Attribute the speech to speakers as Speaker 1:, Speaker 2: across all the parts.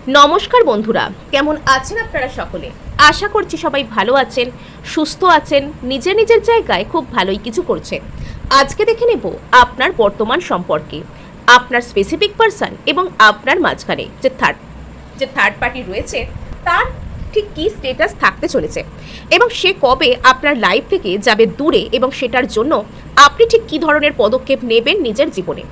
Speaker 1: নমস্কার বন্ধুরা, কেমন আছেন আপনারা সকলে? আশা করছি সবাই ভালো আছেন, সুস্থ আছেন, নিজের নিজের জায়গায় খুব ভালোই কিছু করছেন। আজকে দেখে নেব আপনার বর্তমান সম্পর্কে, আপনার স্পেসিফিক পারসন এবং আপনার মাঝখানে যে থার্ড পার্টি রয়েছে তার ঠিক কী স্টেটাস থাকতে চলেছে এবং সে কবে আপনার লাইফ থেকে যাবে দূরে এবং সেটার জন্য আপনি ঠিক কী ধরনের পদক্ষেপ নেবেন নিজের জীবনে,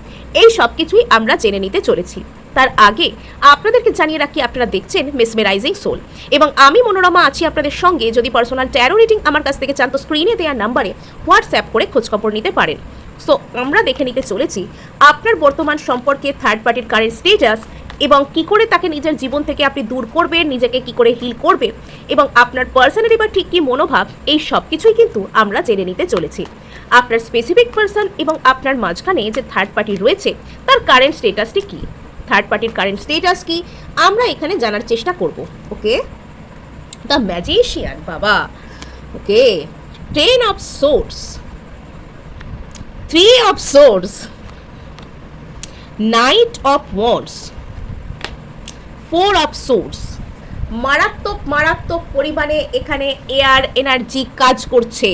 Speaker 1: এই সব কিছুই আমরা জেনে নিতে চলেছি। তার আগে আপনাদেরকে জানিয়ে রাখি, আপনারা দেখছেন মেসমেরাইজিং সোল এবং আমি মনোরমা আছি আপনাদের সঙ্গে। যদি পার্সোনাল ট্যারো রিডিং আমার কাছ থেকে চান তো স্ক্রিনে দেওয়া নাম্বারে হোয়াটসঅ্যাপ করে খোঁজখবর নিতে পারেন। সো আমরা দেখে নিতে চলেছি আপনার বর্তমান সম্পর্কে থার্ড পার্টির কারেন্ট স্টেটাস এবং কি করে তাকে নিজের জীবন থেকে আপনি দূর করবেন, নিজেকে কি করে হিল করবেন এবং আপনার পার্সোনালি বা ঠিক কী মনোভাব, এই সব কিছুই কিন্তু আমরা জেনে নিতে চলেছি। আপনার স্পেসিফিক পার্সন এবং আপনার মাঝখানে যে থার্ড পার্টি রয়েছে তার কারেন্ট স্টেটাসটি কী, থার্ড পার্টির কারেন্ট স্টেটাস কি আমরা এখানে জানার চেষ্টা করব। ওকে, দ্য ম্যাজিশিয়ান বাবা। ওকে, 10 of swords, 3 of swords, night of wands, 4 of swords. মারাত্মক পরিমাণে এখানে এয়ার এনার্জি কাজ করছে।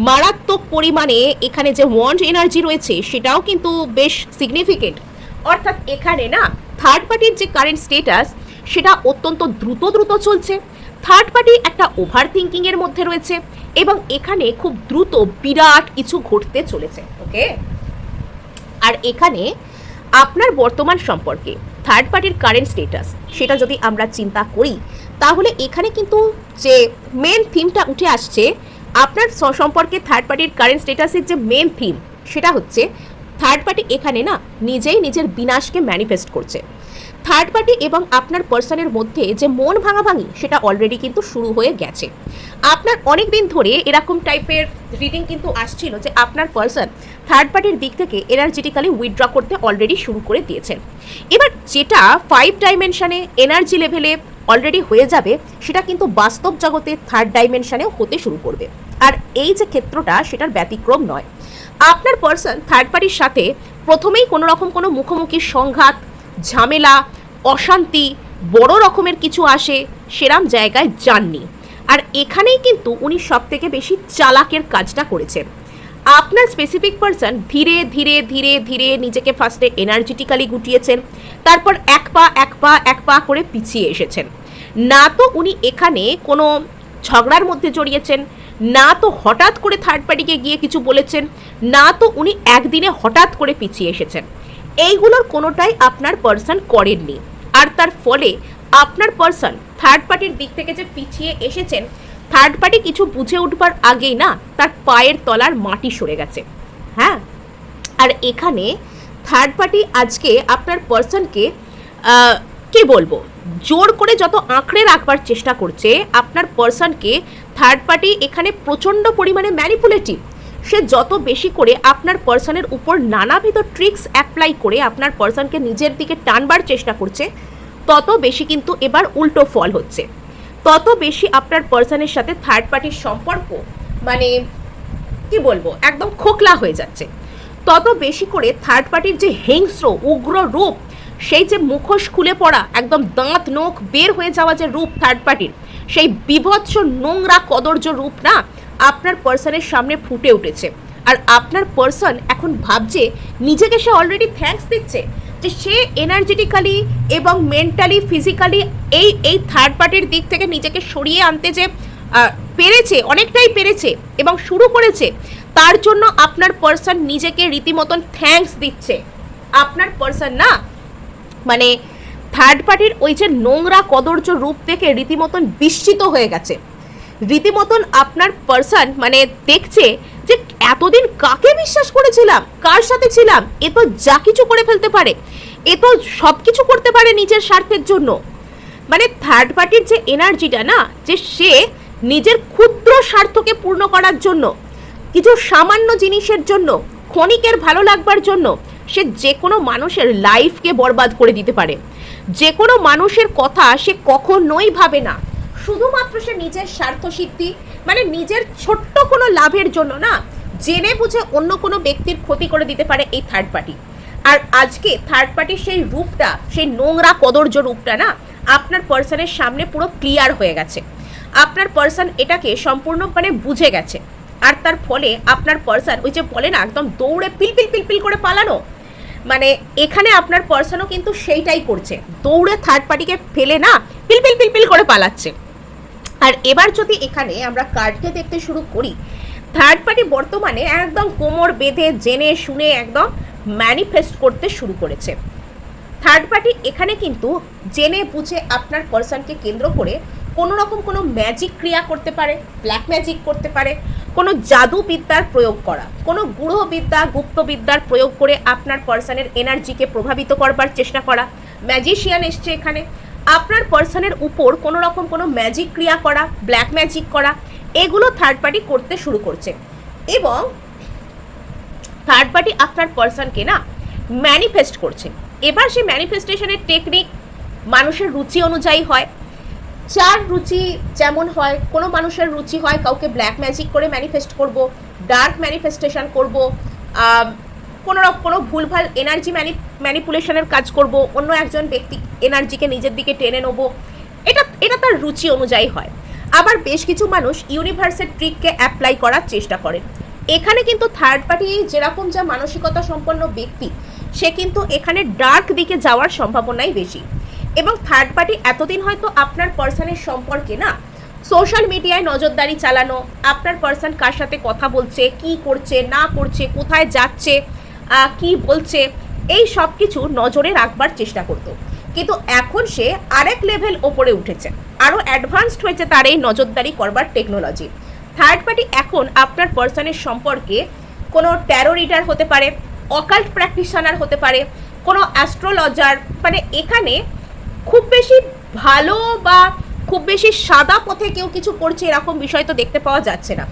Speaker 1: মারাত্মক পরিমাণে এখানে যে ওয়ান্ড এনার্জি রয়েছে সেটাও কিন্তু বেশ সিগনিফিকেন্ট। অর্থাৎ এখানে না থার্ড পার্টির যে কারেন্ট স্টেটাস সেটা অত্যন্ত দ্রুত চলছে। থার্ড পার্টি একটা ওভার থিঙ্কিংয়ের মধ্যে রয়েছে এবং এখানে খুব দ্রুত বিরাট কিছু ঘটতে চলেছে। ওকে, আর এখানে আপনার বর্তমান সম্পর্কে থার্ড পার্টির কারেন্ট স্টেটাস সেটা যদি আমরা চিন্তা করি তাহলে এখানে কিন্তু যে মেন থিমটা উঠে আসছে আপনার সম্পর্কে থার্ড পার্টির কারেন্ট স্টেটাসের যে মেন থিম সেটা হচ্ছে থার্ড পার্টি এখানে না নিজেই নিজের বিনাশকে ম্যানিফেস্ট করছে। থার্ড পার্টি এবং আপনার পার্সনের মধ্যে যে মন ভাঙাভাঙি সেটা অলরেডি কিন্তু শুরু হয়ে গেছে। আপনার অনেক দিন ধরে এরকম টাইপের রিডিং কিন্তু আসছিল যে আপনার পার্সন থার্ড পার্টির দিক থেকে এনার্জেটিক্যালি উইথড্র করতে অলরেডি শুরু করে দিয়েছেন। এবার যেটা 5 ডাইমেনশনে এনার্জি লেভেলে অলরেডি হয়ে যাবে সেটা কিন্তু বাস্তব জগতে থার্ড ডাইমেনশনেও হতে শুরু করবে। আর এই যে ক্ষেত্রটা সেটার ব্যতিক্রম নয়। আপনার পার্সন থার্ড পার্টির সাথে প্রথমেই কোনো মুখোমুখি সংঘাত, ঝামেলা, অশান্তি, বড় রকমের কিছু আসে সেরাম জায়গায় যাননি। আর এখানেই কিন্তু উনি সব থেকে বেশি চালাকের কাজটা করেছেন। আপনার স্পেসিফিক পার্সন ধীরে ধীরে নিজেকে ফার্স্টে এনার্জেটিক্যালি গুটিয়েছেন, তারপর এক পা করে পিছিয়ে এসেছেন। না তো উনি এখানে কোনো ঝগড়ার মধ্যে জড়িয়েছেন, না তো হঠাৎ করে থার্ড পার্টিকে গিয়ে কিছু বলেছেন, না তো উনি একদিনে হঠাৎ করে পিছিয়ে এসেছেন। এইগুলোর কোনোটাই আপনার পার্সন করেননি। আর তার ফলে আপনার পার্সন থার্ড পার্টির দিক থেকে যে পিছিয়ে এসেছেন, থার্ড পার্টি কিছু বুঝে উঠবার আগেই না তার পায়ের তলার মাটি সরে গেছে। হ্যাঁ, আর এখানে থার্ড পার্টি আজকে আপনার পার্সনকে কি বলবো, জোর করে যত আঁকড়ে রাখবার চেষ্টা করছে আপনার পার্সনকে, থার্ড পার্টি এখানে প্রচণ্ড পরিমাণে ম্যানিপুলেটিভ। সে যত বেশি করে আপনার পার্সনের উপর নানাবিধ ট্রিক্স অ্যাপ্লাই করে আপনার পার্সনকে নিজের দিকে টানবার চেষ্টা করছে, তত বেশি কিন্তু এবার উল্টো ফল হচ্ছে। তত বেশি আপনার পার্সনের সাথে থার্ড পার্টির সম্পর্ক মানে কি বলবো একদম খোকলা হয়ে যাচ্ছে। তত বেশি করে থার্ড পার্টির যে হিংস্র উগ্র রূপ, সেই যে মুখোশ খুলে পড়া, একদম দাঁত নখ বের হয়ে যাওয়া যে রূপ থার্ড পার্টির, সেই বিভৎস নোংরা কদর্য রূপ না আপনার পার্সনের সামনে ফুটে উঠেছে। আর আপনার পার্সন এখন ভাবছে, নিজেকে সে অলরেডি থ্যাঙ্কস দিচ্ছে যে সে এনার্জেটিক্যালি এবং মেন্টালি ফিজিক্যালি এই থার্ড পার্টির দিক থেকে নিজেকে সরিয়ে আনতে যে পেরেছে, অনেকটাই পেরেছে এবং শুরু করেছে, তার জন্য আপনার পার্সন নিজেকে রীতিমতন থ্যাঙ্কস দিচ্ছে। আপনার পার্সন না মানে থার্ড পার্টির ওই যে নোংরা কদর্য রূপ দেখে রীতিমতন বিস্মিত হয়ে গেছে। রীতিমতন আপনার পার্সন মানে দেখছে যে এতদিন কাকে বিশ্বাস করেছিলাম, কার সাথে ছিলাম, এ তো যা কিছু করে ফেলতে পারে, এ তো সব কিছু করতে পারে নিজের স্বার্থের জন্য। মানে থার্ড পার্টির যে এনার্জিটা না, যে সে নিজের ক্ষুদ্র স্বার্থকে পূর্ণ করার জন্য, কিছু সামান্য জিনিসের জন্য, ক্ষণিকের ভালো লাগবার জন্য সে যে কোনো মানুষের লাইফকে বরবাদ করে দিতে পারে। যে কোনো মানুষের কথা সে কখনোই ভাবে না, শুধুমাত্র সে নিজের স্বার্থ সিদ্ধি মানে নিজের ছোট্ট কোনো লাভের জন্য না জেনে বুঝে অন্য কোনো ব্যক্তির ক্ষতি করে দিতে পারে এই থার্ড পার্টি। আর আজকে থার্ড পার্টির সেই রূপটা, সেই নোংরা কদর্য রূপটা না আপনার পার্সনের সামনে পুরো ক্লিয়ার হয়ে গেছে, আপনার পার্সন এটাকে সম্পূর্ণ মানে বুঝে গেছে, আর তার ফলে আপনার পার্সন ওই যে বলে না একদম দৌড়ে পিলপিল পিলপিল করে পালানো, মানে এখানে আপনার পার্সনও কিন্তু সেইটাই করছে, দৌড়ে থার্ড পার্টিকে ফেলে না পিলপিল পিলপিল করে পালাচ্ছে। আর এবার যদি এখানে আমরা কার্ডকে দেখতে শুরু করি, থার্ড পার্টি বর্তমানে একদম কোমর বেঁধে জেনে শুনে একদম ম্যানিফেস্ট করতে শুরু করেছে। থার্ড পার্টি এখানে কিন্তু জেনে বুঝে আপনার পার্সনকে কেন্দ্র করে কোনো রকম কোনো ম্যাজিক ক্রিয়া করতে পারে, ব্ল্যাক ম্যাজিক করতে পারে, কোনো জাদুবিদ্যার প্রয়োগ করা, কোনো গূঢ়বিদ্যা গুপ্তবিদ্যার প্রয়োগ করে আপনার পার্সনের এনার্জিকে প্রভাবিত করবার চেষ্টা করা। ম্যাজিশিয়ান এসছে এখানে, আপনার পার্সনের উপর কোনো রকম কোনো ম্যাজিক ক্রিয়া করা, ব্ল্যাক ম্যাজিক করা, এগুলো থার্ড পার্টি করতে শুরু করছে। এবং থার্ড পার্টি আপনার পার্সনকে না ম্যানিফেস্ট করছে। এবার সেই ম্যানিফেস্টেশনের টেকনিক মানুষের রুচি অনুযায়ী হয়, যার রুচি যেমন হয়, কোনো মানুষের রুচি হয় কাউকে ব্ল্যাক ম্যাজিক করে ম্যানিফেস্ট করব, ডার্ক ম্যানিফেস্টেশন করব, কোনো ভুলভাল এনার্জি ম্যানিপুলেশনের কাজ করব, অন্য একজন ব্যক্তি এনার্জিকে নিজের দিকে টেনে নেব, এটা তার রুচি অনুযায়ী হয়। আবার বেশ কিছু মানুষ ইউনিভার্সের ট্রিককে অ্যাপ্লাই করার চেষ্টা করেন। এখানে কিন্তু থার্ড পার্টি যেরকম যা মানসিকতা সম্পন্ন ব্যক্তি, সে কিন্তু এখানে ডার্ক দিকে যাওয়ার সম্ভাবনাই বেশি। এবং থার্ড পার্টি এতদিন হয়তো আপনার পার্সনের সম্পর্কে না সোশ্যাল মিডিয়ায় নজরদারি চালানো, আপনার পার্সন কার সাথে কথা বলছে, কি করছে না করছে, কোথায় যাচ্ছে, কি বলছে, এই সব কিছু নজরে রাখবার চেষ্টা করত। কিন্তু এখন সে আরেক লেভেল ওপরে উঠেছে, আরও অ্যাডভান্সড হয়েছে তার এই নজরদারি করবার টেকনোলজি। থার্ড পার্টি এখন আপনার পার্সনের সম্পর্কে কোনো ট্যারো রিডার হতে পারে, অকাল্ট প্র্যাকটিশনার হতে পারে, কোনো অ্যাস্ট্রোলজার, মানে এখানে খুব বেশি ভালো বা খুব বেশি সাদা পথে কেউ কিছু করছে এরকম বিষয় তো দেখতে পাওয়া যাচ্ছে না।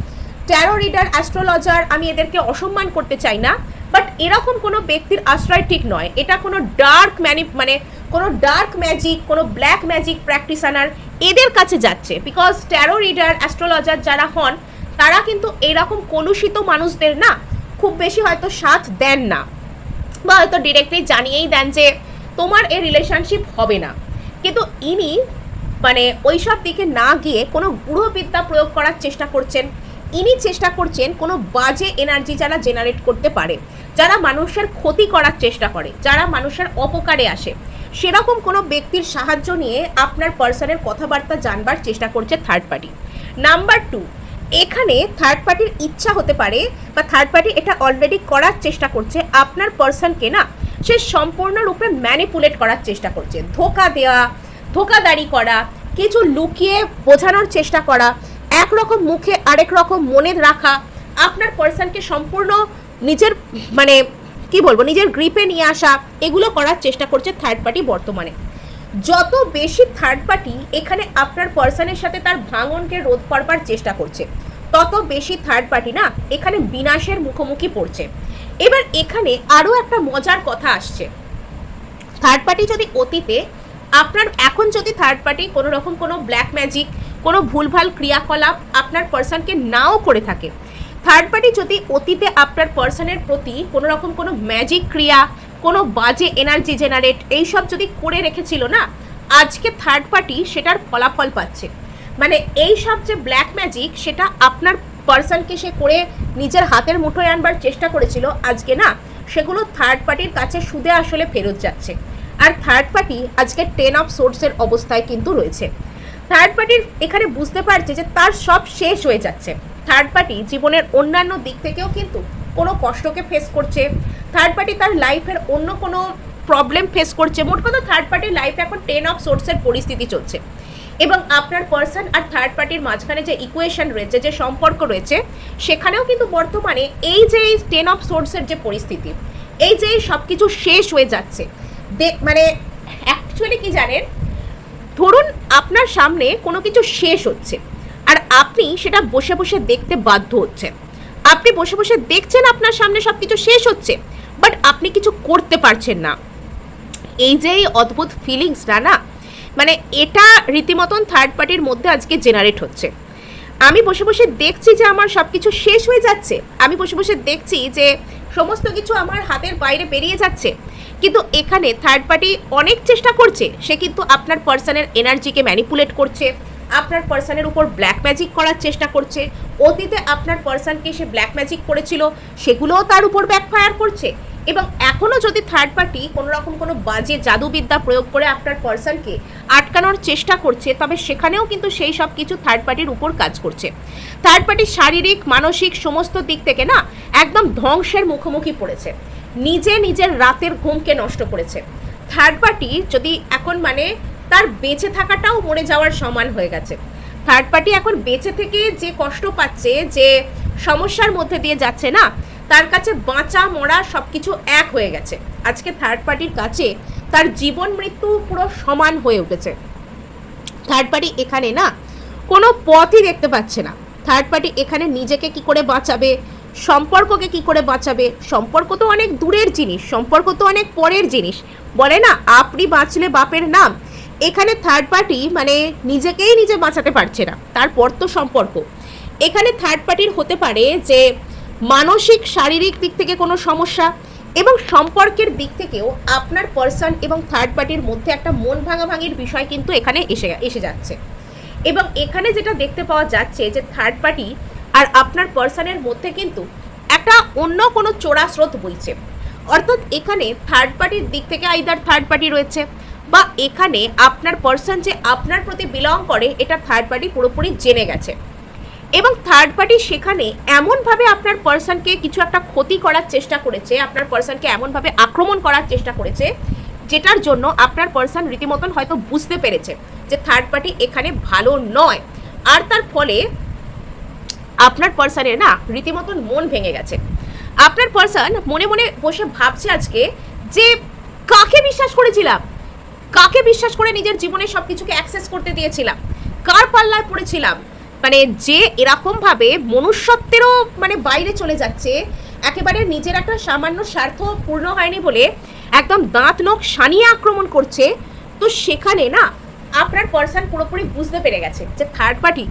Speaker 1: ট্যারো রিডার, অ্যাস্ট্রোলজার, আমি এদেরকে অসম্মান করতে চাই না, বাট এরকম কোনো ব্যক্তির আশ্রয় ঠিক নয়। এটা কোনো ডার্ক মানে কোনো ডার্ক ম্যাজিক, কোনো ব্ল্যাক ম্যাজিক প্র্যাকটিশনার এদের কাছে যাচ্ছে। বিকজ ট্যারো রিডার, অ্যাস্ট্রোলজার যারা হন তারা কিন্তু এরকম কলুষিত মানুষদের না খুব বেশি হয়তো সাথ দেন না, বা হয়তো ডিরেক্টলি জানিয়েই দেন যে তোমার এই রিলেশনশিপ হবে না। কিন্তু ইনি মানে ওই সব দিকে না গিয়ে কোনো গূঢ়বিদ্যা প্রয়োগ করার চেষ্টা করছেন। ইনি চেষ্টা করছেন কোনো বাজে এনার্জি যারা জেনারেট করতে পারে, যারা মানুষের ক্ষতি করার চেষ্টা করে, যারা মানুষের অপকারে আসে, সেরকম কোনো ব্যক্তির সাহায্য নিয়ে আপনার পার্সনের কথাবার্তা জানবার চেষ্টা করছে থার্ড পার্টি। নাম্বার 2, এখানে থার্ড পার্টির ইচ্ছা হতে পারে বা থার্ড পার্টি এটা অলরেডি করার চেষ্টা করছে, আপনার পার্সনকে না সে সম্পূর্ণরূপে ম্যানিপুলেট করার চেষ্টা করছে, ধোকা দেওয়া, ধোকাদারি করা, কিছু লুকিয়ে বোঝানোর চেষ্টা করা, একরকম মুখে আরেক রকম মনে রাখা, আপনার পার্সনকে সম্পূর্ণ নিজের মানে কি বলবো নিজের গ্রিপে নিয়ে আসা, এগুলো করার চেষ্টা করছে থার্ড পার্টি বর্তমানে। যত বেশি থার্ড পার্টি এখানে আপনার পার্সনের সাথে তার ভাঙনকে রোধ করবার চেষ্টা করছে, তত বেশি থার্ড পার্টি না এখানে বিনাশের মুখোমুখি পড়ছে। এবার এখানে আরও একটা মজার কথা আসছে, থার্ড পার্টি যদি অতীতে আপনার এখন যদি থার্ড পার্টি কোনো রকম কোনো ব্ল্যাক ম্যাজিক, কোনো ভুলভাল ক্রিয়াকলাপ আপনার পার্সনকে নাও করে থাকে, থার্ড পার্টি যদি অতীতে আপনার পার্সনের প্রতি কোনো রকম কোনো ম্যাজিক ক্রিয়া, কোনো বাজে এনার্জি জেনারেট এইসব যদি করে রেখেছিল না, আজকে থার্ড পার্টি সেটার ফলাফল পাচ্ছে। মানে এই সব যে ব্ল্যাক ম্যাজিক সেটা আপনার পার্সনকে সে করে নিজের হাতের মুঠোয় আনবার চেষ্টা করেছিল, আজকে না সেগুলো থার্ড পার্টির কাছে সুদে আসলে ফেরত যাচ্ছে। আর থার্ড পার্টি আজকে 10 অফ সোর্সের অবস্থায় কিন্তু রয়েছে। থার্ড পার্টির এখানে বুঝতে পারছে যে তার সব শেষ হয়ে যাচ্ছে। থার্ড পার্টি জীবনের অন্যান্য দিক থেকেও কিন্তু কোনো কষ্টকে ফেস করছে, থার্ড পার্টি তার লাইফের অন্য কোনো প্রবলেম ফেস করছে। মোট কথা থার্ড পার্টির লাইফে এখন 10 অফ সোর্সের পরিস্থিতি চলছে। এবং আপনার পার্সন আর থার্ড পার্টির মাঝখানে যে ইকুয়েশন রয়েছে, যে সম্পর্ক রয়েছে, সেখানেও কিন্তু বর্তমানে এই যে 10 অফ সোর্সের যে পরিস্থিতি, এই যে সব কিছু শেষ হয়ে যাচ্ছে, মানে অ্যাকচুয়ালি কি জানেন, ধরুন আপনার সামনে কোনো কিছু শেষ হচ্ছে আর আপনি সেটা বসে বসে দেখতে বাধ্য হচ্ছেন। আপনি বসে বসে দেখছেন আপনার সামনে সব কিছু শেষ হচ্ছে, বাট আপনি কিছু করতে পারছেন না। এই যে এই অদ্ভুত ফিলিংসটা না, মানে এটা রীতিমতন থার্ড পার্টির মধ্যে আজকে জেনারেট হচ্ছে। আমি বসে বসে দেখছি যে আমার সব কিছু শেষ হয়ে যাচ্ছে, আমি বসে বসে দেখছি যে সমস্ত কিছু আমার হাতের বাইরে বেরিয়ে যাচ্ছে, কিন্তু এখানে থার্ড পার্টি অনেক চেষ্টা করছে, সে কিন্তু আপনার পার্সনের এনার্জিকে ম্যানিপুলেট করছে, আপনার পার্সনের উপর ব্ল্যাক ম্যাজিক করার চেষ্টা করছে। অতীতে আপনার পার্সনকে সে ব্ল্যাক ম্যাজিক করেছিল, সেগুলোও তার উপর ব্যাকফায়ার করছে। এবং এখনও যদি থার্ড পার্টি কোনো রকম কোনো বাজে জাদুবিদ্যা প্রয়োগ করে আপনার পার্সনকে আটকানোর চেষ্টা করছে, তবে সেখানেও কিন্তু সেই সব কিছু থার্ড পার্টির উপর কাজ করছে। থার্ড পার্টি শারীরিক মানসিক সমস্ত দিক থেকে না একদম ধ্বংসের মুখোমুখি পড়েছে, নিজের রাতের ঘুমকে নষ্ট করেছে। থার্ড পার্টি যদি এখন মানে তার বেঁচে থাকাটাও মরে যাওয়ার সমান হয়ে গেছে। থার্ড পার্টি এখন বেঁচে থেকে যে কষ্ট পাচ্ছে, যে সমস্যার মধ্যে দিয়ে যাচ্ছে না, তার কাছে বাঁচা মরা সব কিছু এক হয়ে গেছে। আজকে থার্ড পার্টির কাছে তার জীবন মৃত্যু পুরো সমান হয়ে উঠেছে। থার্ড পার্টি এখানে না কোনো পথই দেখতে পাচ্ছে না। থার্ড পার্টি এখানে নিজেকে কি করে বাঁচাবে, সম্পর্ককে কি করে বাঁচাবে। সম্পর্ক তো অনেক দূরের জিনিস, সম্পর্ক তো অনেক পরের জিনিস। বলে না আপনি বাঁচলে বাপের নাম। এখানে থার্ড পার্টি মানে নিজেকেই নিজে বাঁচাতে পারছে না, তারপর তো সম্পর্ক। এখানে থার্ড পার্টির হতে পারে যে মানসিক শারীরিক দিক থেকে কোনো সমস্যা, এবং সম্পর্কের দিক থেকেও আপনার পার্সন এবং থার্ড পার্টির মধ্যে একটা মন ভাঙাভাঙির বিষয় কিন্তু এখানে এসে যাচ্ছে। এবং এখানে যেটা দেখতে পাওয়া যাচ্ছে যে থার্ড পার্টি আর আপনার পার্সনের মধ্যে কিন্তু একটা অন্য কোনো চোরা স্রোত বইছে। অর্থাৎ এখানে থার্ড পার্টির দিক থেকে আইদার থার্ড পার্টি রয়েছে, বা এখানে আপনার পার্সন যে আপনার প্রতি বিলং করে এটা থার্ড পার্টি পুরোপুরি জেনে গেছে। এবং থার্ড পার্টি সেখানে এমনভাবে আপনার পার্সনকে কিছু একটা ক্ষতি করার চেষ্টা করেছে, আপনার পার্সনকে এমনভাবে আক্রমণ করার চেষ্টা করেছে, যেটার জন্য আপনার পার্সন রীতিমতন হয়তো বুঝতে পেরেছে যে থার্ড পার্টি এখানে ভালো নয়। আর তার ফলে আপনার পার্সনের না রীতিমতন মন ভেঙে গেছে। আপনার পার্সন মনে মনে বসে ভাবছে আজকে যে কাকে বিশ্বাস করেছিলাম, কাকে বিশ্বাস করে নিজের জীবনে সব কিছুকে অ্যাক্সেস করতে দিয়েছিলাম, কার পাল্লায় পড়েছিলাম। মানে যে এরকমভাবে মনুষ্যত্বেরও মানে বাইরে চলে যাচ্ছে, একেবারে নিজের একটা সামান্য স্বার্থ পূর্ণ হয়নি বলে একদম দাঁত নখ সানিয়ে আক্রমণ করছে। তো সেখানে না আপনার পার্সন পুরোপুরি বুঝতে পেরে গেছে যে থার্ড পার্টি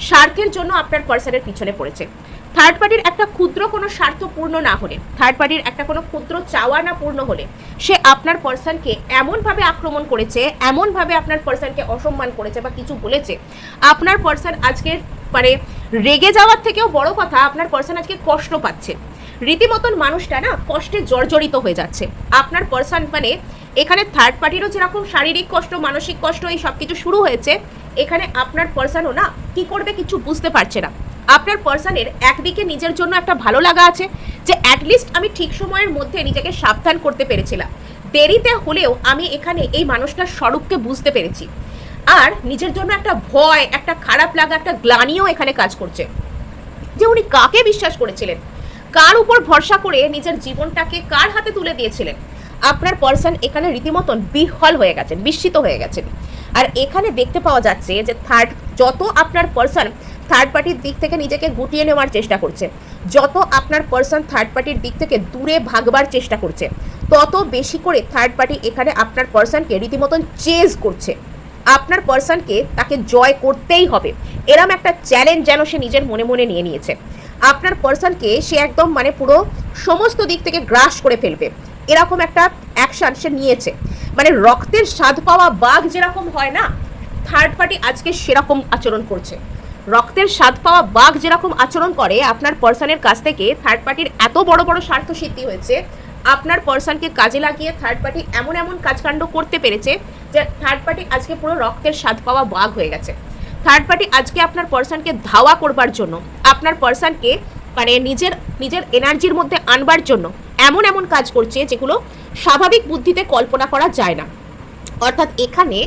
Speaker 1: স্বার্থের জন্য আপনার পার্সনের পিছনে পড়েছে। থার্ড পার্টির একটা ক্ষুদ্র কোনো স্বার্থ পূর্ণ না হলে, থার্ড পার্টির একটা কোনো ক্ষুদ্র চাওয়া না পূর্ণ হলে, সে আপনার পার্সনকে এমনভাবে আক্রমণ করেছে, এমনভাবে আপনার পার্সনকে অসম্মান করেছে বা কিছু বলেছে, আপনার পার্সন আজকের মানে রেগে যাওয়ার থেকেও বড় কথা আপনার পার্সন আজকে কষ্ট পাচ্ছে। রীতিমতন মানুষটা না কষ্টে জর্জরিত হয়ে যাচ্ছে। আপনার পার্সন মানে এখানে থার্ড পার্টিরও যেরকম শারীরিক কষ্ট মানসিক কষ্ট এই সব কিছু শুরু হয়েছে, এখানে আপনার পার্সনও না কি করবে কিছু বুঝতে পারছে না। আপনার পার্সনের একদিকে নিজের জন্য একটা ভালো লাগা আছে যে অ্যাটলিস্ট আমি ঠিক সময়ের মধ্যে নিজেকে সাবধান করতে পেরেছিলাম, দেরিতে হলেও আমি এখানে এই মানুষটার স্বরূপকে বুঝতে পেরেছি। আর নিজের জন্য একটা ভয়, একটা খারাপ লাগা, একটা গ্লানিও এখানে কাজ করছে যে উনি কাকে বিশ্বাস করেছিলেন, কার উপর ভরসা করে নিজের জীবনটাকে কার হাতে তুলে দিয়েছিলেন। আপনার পার্সন এখানে রীতিমতন বিহ্বল হয়ে গেছেন, বিস্মিত হয়ে গেছেন। আর এখানে দেখতে পাওয়া যাচ্ছে যে যত আপনার পার্সন থার্ড পার্টির দিক থেকে নিজেকে গুটিয়ে নেওয়ার চেষ্টা করছে, যত আপনার পার্সন থার্ড পার্টির দিক থেকে দূরে ভাগবার চেষ্টা করছে, তত বেশি করে থার্ড পার্টি এখানে আপনার পার্সনকে রীতিমতন চেজ করছে। আপনার পার্সনকে তাকে জয় করতেই হবে, এরম একটা চ্যালেঞ্জ যেন সে নিজের মনে মনে নিয়ে নিয়েছে। আপনার পার্সনকে সে একদম মানে পুরো সমস্ত দিক থেকে গ্রাস করে ফেলবে, এরকম একটা অ্যাকশন সে নিয়েছে। মানে রক্তের স্বাদ পাওয়া বাঘ যেরকম হয় না, থার্ড পার্টি আজকে সেরকম আচরণ করছে। রক্তের স্বাদ পাওয়া বাঘ যেরকম আচরণ করে, আপনার পার্সনের কাছ থেকে থার্ড পার্টির এত বড় বড় স্বার্থ সিদ্ধি হয়েছে। আপনার পার্সনকে কাজে লাগিয়ে থার্ড পার্টি এমন এমন কাজকাণ্ড করতে পেরেছে যে থার্ড পার্টি আজকে পুরো রক্তের স্বাদ পাওয়া বাঘ হয়ে গেছে। থার্ড পার্টি আজকে আপনার পার্সনকে ধাওয়া করবার জন্য, আপনার পার্সনকে মানে নিজের এনার্জির মধ্যে আনবার জন্য এমন এমন কাজ করছে যেগুলো স্বাভাবিক বুদ্ধিতে কল্পনা করা যায় না। অর্থাৎ এখানে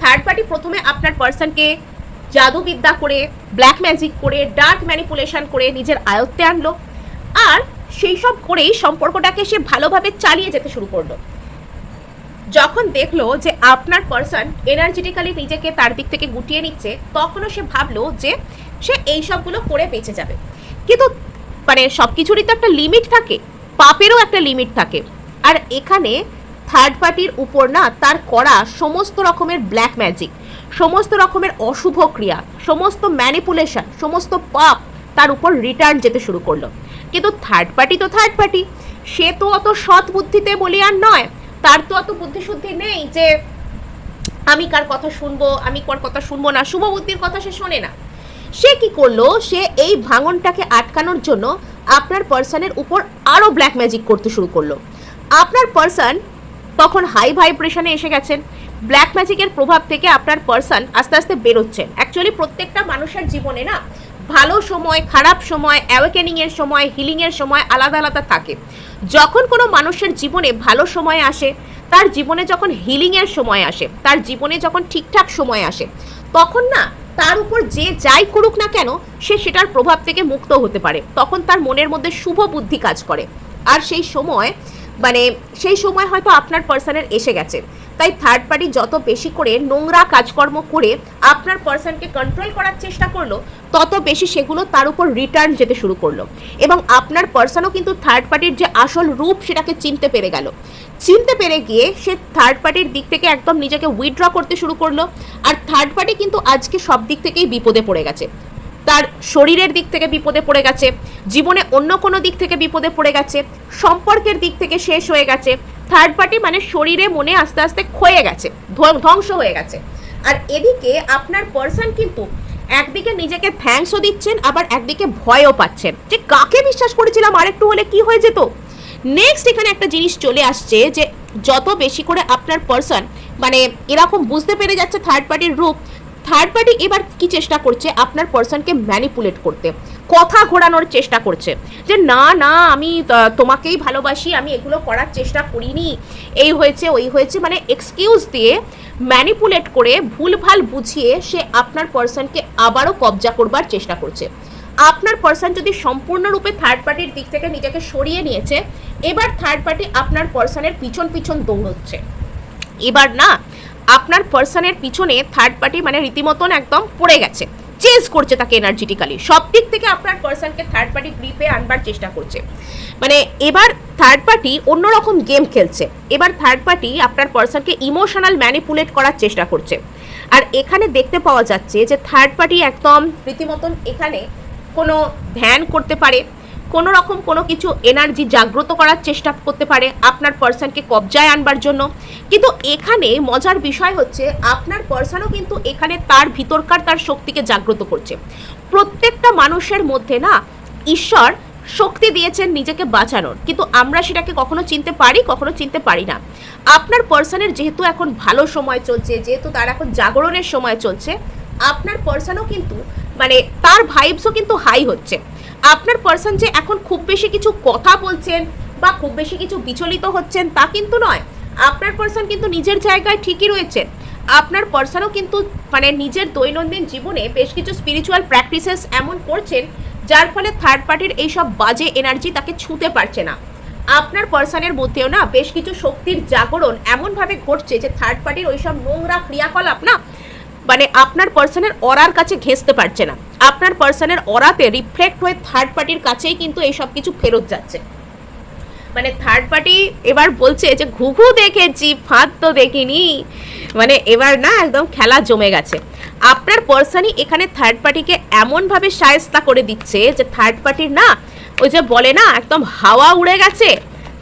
Speaker 1: থার্ড পার্টি প্রথমে আপনার পার্সনকে জাদুবিদ্যা করে, ব্ল্যাক ম্যাজিক করে, ডার্ক ম্যানিপুলেশন করে নিজের আয়ত্তে আনলো, আর সেই সব করেই সম্পর্কটাকে সে ভালোভাবে চালিয়ে যেতে শুরু করলো। যখন দেখলো যে আপনার পার্সন এনার্জেটিক্যালি নিজেকে তার দিক থেকে গুটিয়ে নিচ্ছে, তখনও সে ভাবলো যে সে এই সবগুলো করে বেঁচে যাবে। কিন্তু মানে সব কিছুরই তো একটা লিমিট থাকে, পাপেরও একটা লিমিট থাকে। আর এখানে থার্ড পার্টির উপর না তার করা সমস্ত রকমের ব্ল্যাক ম্যাজিক, সমস্ত রকমের অশুভ ক্রিয়া, সমস্ত ম্যানিপুলেশন, সমস্ত পাপ তার উপর রিটার্ন যেতে শুরু করলো। কিন্তু থার্ড পার্টি তো থার্ড পার্টি, সে তো অত সৎ বুদ্ধিতে বলিয়ান নয়। তার তো অত বুদ্ধিশুদ্ধি নেই যে আমি কার কথা শুনবো, আমি কার কথা শুনবো না, শুভ বুদ্ধির কথা সে শোনে না। সে কি করলো, সে এই ভাঙনটাকে আটকানোর জন্য আপনার পার্সনের উপর আরও ব্ল্যাক ম্যাজিক করতে শুরু করলো। আপনার পার্সন তখন হাই ভাইব্রেশনে এসে গেছেন। ব্ল্যাক ম্যাজিকের প্রভাব থেকে আপনার পার্সন আস্তে আস্তে বেরোচ্ছেন। অ্যাকচুয়ালি প্রত্যেকটা মানুষের জীবনে না ভালো সময়, খারাপ সময়, অ্যাওয়েকেনিংয়ের সময়, হিলিংয়ের সময় আলাদা আলাদা থাকে। যখন কোনো মানুষের জীবনে ভালো সময় আসে, তার জীবনে যখন হিলিংয়ের সময় আসে, তার জীবনে যখন ঠিকঠাক সময় আসে, তখন না তার উপর যে যাই করুক না কেন সে সেটার প্রভাব থেকে মুক্ত হতে পারে। তখন তার মনের মধ্যে শুভ বুদ্ধি কাজ করে। আর সেই সময় হয়তো আপনার পার্সনের এসে গেছে। তাই থার্ড পার্টি যত বেশি করে নোংরা কাজকর্ম করে আপনার পার্সনকে কন্ট্রোল করার চেষ্টা করলো, তত বেশি সেগুলো তার উপর রিটার্ন যেতে শুরু করলো। এবং আপনার পার্সনও কিন্তু থার্ড পার্টির যে আসল রূপ সেটাকে চিনতে পেরে গেল। চিনতে পেরে গিয়ে সে থার্ড পার্টির দিক থেকে একদম নিজেকে উইথড্র করতে শুরু করলো। আর থার্ড পার্টি কিন্তু আজকে সব দিক থেকেই বিপদে পড়ে গেছে। তার শরীরের দিক থেকে বিপদে পড়ে গেছে, জীবনে অন্য কোনো দিক থেকে বিপদে পড়ে গেছে, সম্পর্কের দিক থেকে শেষ হয়ে গেছে। থার্ড পার্টি মানে শরীরে মনে আস্তে আস্তে ক্ষয়ে গেছে, ধ্বংস হয়ে গেছে। আর এদিকে আপনার পার্সন কিন্তু একদিকে নিজেকে থ্যাঙ্কসও দিচ্ছেন, আবার একদিকে ভয়ও পাচ্ছেন যে কাকে বিশ্বাস করেছিলাম, আরেকটু হলে কি হয়ে যেত। নেক্সট এখানে একটা জিনিস চলে আসছে যে যত বেশি করে আপনার পার্সন এরকম বুঝতে পেরে যাচ্ছে থার্ড পার্টির রূপ, থার্ড পার্টি এবার কি চেষ্টা করছে, আপনার পার্সনকে ম্যানিপুলেট করতে, কথা ঘোরানোর চেষ্টা করছে যে না না আমি তোমাকেই ভালোবাসি, আমি এগুলো করার চেষ্টা করিনি, এই হয়েছে ওই হয়েছে, এক্সকিউজ দিয়ে ম্যানিপুলেট করে ভুলভাল বুঝিয়ে সে আপনার পার্সনকে আবারও কবজা করবার চেষ্টা করছে। আপনার পার্সন যদি সম্পূর্ণরূপে থার্ড পার্টির দিক থেকে নিজেকে সরিয়ে নিয়েছে, এবার থার্ড পার্টি আপনার পার্সনের পিছন পিছন দৌড়চ্ছে। এবার না আপনার পার্সনের পিছনে থার্ড পার্টি রীতিমতন একদম পড়ে গেছে, চেজ করছে তাকে এনার্জেটিক্যালি, সব দিক থেকে আপনার পার্সনকে থার্ড পার্টি গ্রিপে আনবার চেষ্টা করছে। এবার থার্ড পার্টি অন্যরকম গেম খেলছে। এবার থার্ড পার্টি আপনার পার্সনকে ইমোশনাল ম্যানিপুলেট করার চেষ্টা করছে। আর এখানে দেখতে পাওয়া যাচ্ছে যে থার্ড পার্টি একদম রীতিমতন এখানে কোনো ধ্যান করতে পারে, কোনো রকম কোনো কিছু এনার্জি জাগ্রত করার চেষ্টা করতে পারে আপনার পার্সনকে কবজায় আনবার জন্য। কিন্তু এখানে মজার বিষয় হচ্ছে আপনার পার্সনও কিন্তু এখানে তার ভিতরকার তার শক্তিকে জাগ্রত করছে। প্রত্যেকটা মানুষের মধ্যে না ঈশ্বর শক্তি দিয়েছেন নিজেকে বাঁচানোর, কিন্তু আমরা সেটাকে কখনো চিনতে পারি, কখনো চিনতে পারি না। আপনার পার্সনের যেহেতু এখন ভালো সময় চলছে, যেহেতু তার এখন জাগরণের সময় চলছে, আপনার পার্সনও কিন্তু তার ভাইবসও কিন্তু হাই হচ্ছে। আপনার পার্সন যে এখন খুব বেশি কিছু কথা বলছেন বা খুব বেশি কিছু বিচলিত হচ্ছেন তা কিন্তু নয়। আপনার পার্সন কিন্তু নিজের জায়গায় ঠিকই রয়েছেন। আপনার পার্সনও কিন্তু নিজের দৈনন্দিন জীবনে বেশ কিছু স্পিরিচুয়াল প্র্যাকটিসেস এমন করছেন যার ফলে থার্ড পার্টির এইসব বাজে এনার্জি তাকে ছুঁতে পারছে না। আপনার পার্সনের মধ্যেও না বেশ কিছু শক্তির জাগরণ এমনভাবে ঘটছে যে থার্ড পার্টির ওইসব নোংরা ক্রিয়াকলাপ না আপনার পার্সনের অরার কাছে ঘেঁষতে পারছে না। আপনার পার্সনের অরাতে রিফ্লেক্ট হয়ে থার্ড পার্টির কাছেই কিন্তু এইসব কিছু ফেরত যাচ্ছে। থার্ড পার্টি এবার বলছে যে ঘুঘু দেখেছি, ফাঁদ তো দেখিনি। এবার না একদম খেলা জমে গেছে। আপনার পার্সনই এখানে থার্ড পার্টিকে এমনভাবে শায়েস্তা করে দিচ্ছে যে থার্ড পার্টির না ওই যে বলে না একদম হাওয়া উড়ে গেছে,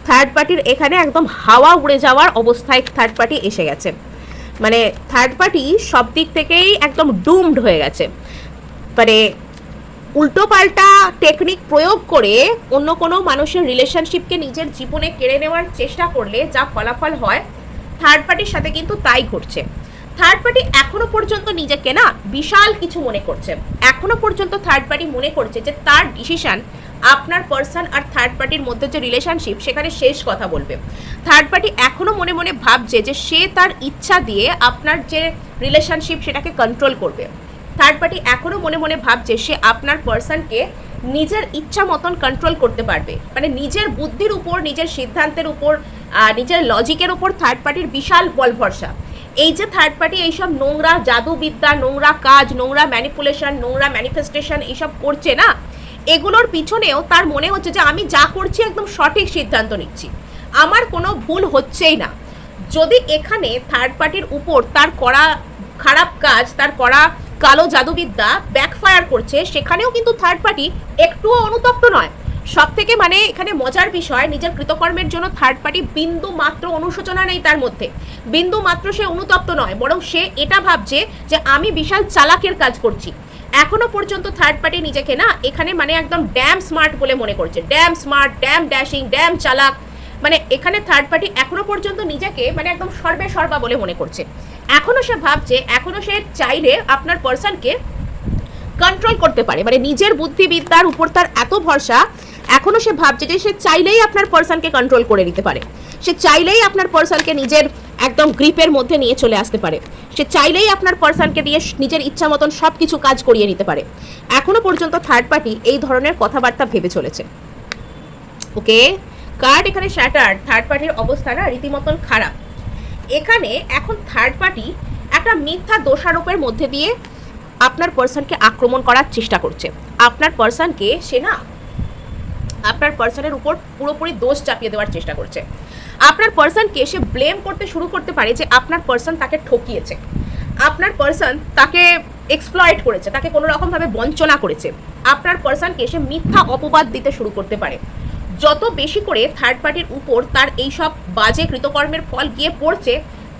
Speaker 1: থার্ড পার্টির এখানে একদম হাওয়া উড়ে যাওয়ার অবস্থায় থার্ড পার্টি এসে গেছে। থার্ড পার্টি সব দিক থেকেই একদম ডুমড হয়ে গেছে। উল্টো পাল্টা টেকনিক প্রয়োগ করে অন্য কোনো মানুষের রিলেশনশিপকে নিজের জীবনে কেড়ে নেওয়ার চেষ্টা করলে যা ফলাফল হয়, থার্ড পার্টির সাথে কিন্তু তাই ঘটছে। থার্ড পার্টি এখনো পর্যন্ত নিজেকে না বিশাল কিছু মনে করছে। এখনো পর্যন্ত থার্ড পার্টি মনে করছে যে তার ডিসিশন আপনার পার্সন আর থার্ড পার্টির মধ্যে যে রিলেশনশিপ সেখানে শেষ কথা বলবে। থার্ড পার্টি এখনো মনে মনে ভাবছে যে সে তার ইচ্ছা দিয়ে আপনার যে রিলেশনশিপ সেটাকে কন্ট্রোল করবে। থার্ড পার্টি এখনো মনে মনে ভাবছে সে আপনার পার্সনকে নিজের ইচ্ছা মতন কন্ট্রোল করতে পারবে। নিজের বুদ্ধির উপর, নিজের সিদ্ধান্তের উপর, নিজের লজিকের উপর থার্ড পার্টির বিশাল বল ভরসা। এই যে থার্ড পার্টি এইসব নোংরা জাদুবিদ্যা, নোংরা কাজ, নোংরা ম্যানিপুলেশন, নোংরা ম্যানিফেস্টেশন এইসব করছে না, এগুলোর পিছনেও তার মনে হচ্ছে যে আমি যা করছি একদম সঠিক সিদ্ধান্ত নিচ্ছি, আমার কোনো ভুল হচ্ছেই না। যদি এখানে থার্ড পার্টির উপর তার করা খারাপ কাজ, তার করা কালো জাদুবিদ্যা ব্যাকফায়ার করছে, সেখানেও কিন্তু থার্ড পার্টি একটুও অনুতপ্ত নয়। সব থেকে মানে এখানে মজার বিষয়, নিজের কৃতকর্মের জন্য থার্ড পার্টি বিন্দু মাত্র অনুশোচনা নেই তার মধ্যে, বিন্দু মাত্র সে অনুতপ্ত নয়, বরং সে এটা ভাবছে যে আমি বিশাল চালাকের কাজ করছি। এখনো পর্যন্ত থার্ড পার্টি নিজেকে না এখানে মানে একদম ড্যাম স্মার্ট বলে মনে করছে, damn smart, damn dashing, damn চালাক। মানে এখানে থার্ড পার্টি এখনো পর্যন্ত নিজেকে মানে একদম সর্বে সর্বা বলে মনে করছে। এখনো সে ভাবছে, এখনো সে চাইলে আপনার পার্সনকে কন্ট্রোল করতে পারে, মানে নিজের বুদ্ধিবিদ্যার উপর তার এত ভরসা, এখনো সে ভাবছে যে সে চাইলেই আপনার পার্সনকে কন্ট্রোল করে নিতে পারে, সে চাইলেই আপনার পার্সনকে নিজের একদম গ্রিপের মধ্যে নিয়ে চলে আসতে পারে, সে চাইলেই আপনার পার্সনকে দিয়ে নিজের ইচ্ছা মতন সব কিছু কাজ করিয়ে নিতে পারে। এখনো পর্যন্ত থার্ড পার্টি এই ধরনের কথাবার্তা ভেবে চলেছে। ওকে, কার্ড এখানে শ্যাটার্ড, থার্ড পার্টির অবস্থা না রীতিমতন খারাপ। এখানে এখন থার্ড পার্টি একটা মিথ্যা দোষারোপের মধ্যে দিয়ে আপনার পার্সনকে আক্রমণ করার চেষ্টা করছে। আপনার পার্সনকে সে না আপনার পার্সনের উপর পুরোপুরি দোষ চাপিয়ে দেওয়ার চেষ্টা করছে। আপনার পার্সনকে সে ব্লেম করতে শুরু করতে পারে যে আপনার পার্সন তাকে ঠকিয়েছে, আপনার পার্সন তাকে এক্সপ্লয়েট করেছে, তাকে কোনো রকমভাবে বঞ্চনা করেছে। আপনার পার্সনকে সে মিথ্যা অপবাদ দিতে শুরু করতে পারে। যত বেশি করে থার্ড পার্টির উপর তার এইসব বাজে কৃতকর্মের ফল গিয়ে পড়ছে,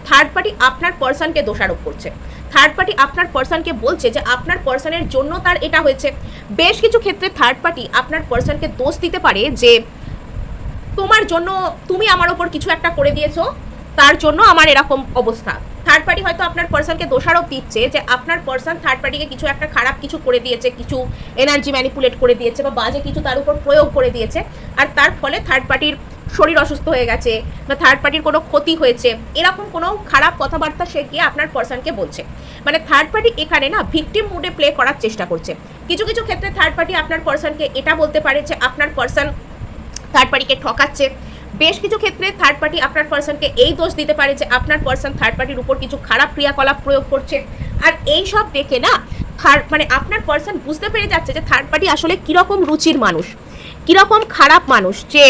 Speaker 1: থার্ড পার্টি আপনার পার্সনকে দোষারোপ করছে। থার্ড পার্টি আপনার পার্সনকে বলছে যে আপনার পার্সনের জন্য তার এটা হয়েছে। বেশ কিছু ক্ষেত্রে থার্ড পার্টি আপনার পার্সনকে দোষ দিতে পারে যে তোমার জন্য, তুমি আমার ওপর কিছু একটা করে দিয়েছো, তার জন্য আমার এরকম অবস্থা। থার্ড পার্টি হয়তো আপনার পার্সনকে দোষারোপ দিচ্ছে যে আপনার পার্সন থার্ড পার্টিকে কিছু একটা খারাপ কিছু করে দিয়েছে, কিছু এনার্জি ম্যানিপুলেট করে দিয়েছে বা বাজে কিছু তার উপর প্রয়োগ করে দিয়েছে, আর তার ফলে থার্ড পার্টির শরীর অসুস্থ হয়ে গেছে বা থার্ড পার্টির কোনো ক্ষতি হয়েছে, এরকম কোনো খারাপ কথাবার্তা সে গিয়ে আপনার পার্সনকে বলছে। মানে থার্ড পার্টি এখানে না ভিকটিম মুডে প্লে করার চেষ্টা করছে। কিছু কিছু ক্ষেত্রে থার্ড পার্টি আপনার পার্সনকে এটা বলতে পারে যে আপনার পার্সন থার্ড পার্টিকে ঠকাচ্ছে। বেশ কিছু ক্ষেত্রে থার্ড পার্টি আপনার পার্সনকে এই দোষ দিতে পারে যে আপনার পার্সন থার্ড পার্টির উপর কিছু খারাপ ক্রিয়াকলাপ প্রয়োগ করছে। আর এই সব দেখে না মানে আপনার পার্সন বুঝতে পেরে যাচ্ছে যে থার্ড পার্টি আসলে কীরকম রুচির মানুষ, কীরকম খারাপ মানুষ, যে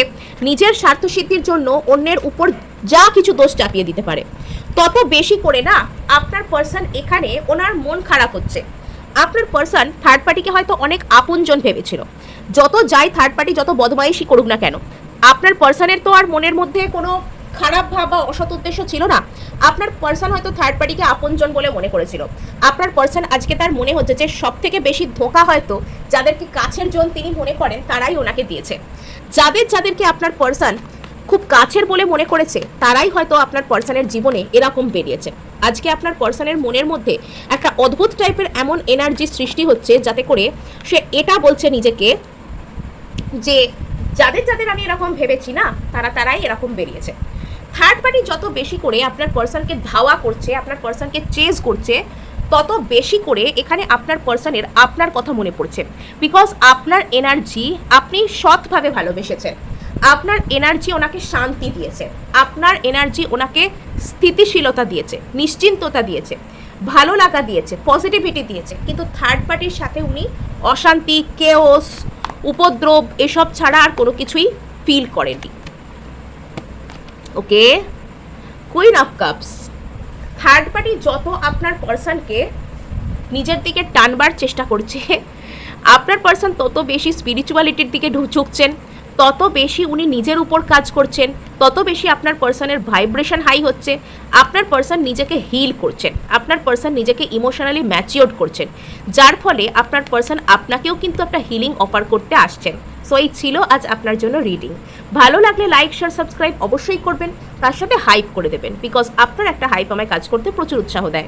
Speaker 1: নিজের স্বার্থসিদ্ধির জন্য অন্যের উপর যা কিছু দোষ চাপিয়ে দিতে পারে। তত বেশি করে না আপনার পার্সন এখানে ওনার মন খারাপ হচ্ছে। আপনার পার্সন থার্ড পার্টিকে হয়তো অনেক আপনজন ভেবেছিল। যত যাই থার্ড পার্টি যত বদমাইশি করুক না কেন, আপনার পার্সনের তো আর মনের মধ্যে কোনো খারাপ ভাব বা অসৎ উদ্দেশ্য ছিল না। আপনার পার্সন হয়তো থার্ড পার্টিকে আপনজন বলে মনে করেছিল। আপনার পার্সন আজকে তার মনে হচ্ছে যে সব থেকে বেশি ধোঁকা হয়তো যাদেরকে কাছের জন তিনি মনে করেন তারাই ওনাকে দিয়েছে। যাদেরকে আপনার পার্সন খুব কাছের বলে মনে করেছে তারাই হয়তো আপনার পার্সনের জীবনে এরকম বেরিয়েছে। আজকে আপনার পার্সনের মনের মধ্যে একটা অদ্ভুত টাইপের এমন এনার্জি সৃষ্টি হচ্ছে যাতে করে সে এটা বলছে নিজেকে যে যাদের আমি এরকম ভেবেছি না তারাই এরকম বেরিয়েছে। থার্ড পার্টি যত বেশি করে আপনার পার্সনকে ধাওয়া করছে, আপনার পার্সনকে চেজ করছে, তত বেশি করে এখানে আপনার পার্সনের আপনার কথা মনে পড়ছে। বিকজ আপনার এনার্জি আপনি সৎভাবে ভালোবেসেছেন, আপনার এনার্জি ওনাকে শান্তি দিয়েছে, আপনার এনার্জি ওনাকে স্থিতিশীলতা দিয়েছে, নিশ্চিন্ততা দিয়েছে, ভালো লাগা দিয়েছে, পজিটিভিটি দিয়েছে। কিন্তু থার্ড পার্টির সাথে উনি অশান্তি, কেওস, উপদ্রব এসব ছাড়া আর কোনো কিছুই ফিল করেননি। Okay, queen of cups, third party যত আপনার পার্সনকে নিজের দিকে টানবার চেষ্টা করছে, আপনার পার্সন তত বেশি স্পিরিচুয়ালিটির দিকে ঝুঁকছেন, তত বেশি উনি নিজের উপর কাজ করছেন, তত বেশি আপনার পার্সনের ভাইব্রেশন হাই হচ্ছে, আপনার পার্সন নিজেকে হিল করছেন, আপনার পার্সন নিজেকে ইমোশনালি ম্যাচিওর করছেন, যার ফলে আপনার পার্সন আপনাকেও কিন্তু একটা হিলিং অফার করতে আসছেন। সো এই ছিল আজ আপনার জন্য রিডিং। ভালো লাগলে লাইক, শেয়ার, সাবস্ক্রাইব অবশ্যই করবেন, তার সাথে হাইপ করে দেবেন, বিকজ আপনার একটা হাইপ আমায় কাজ করতে প্রচুর উৎসাহ দেয়।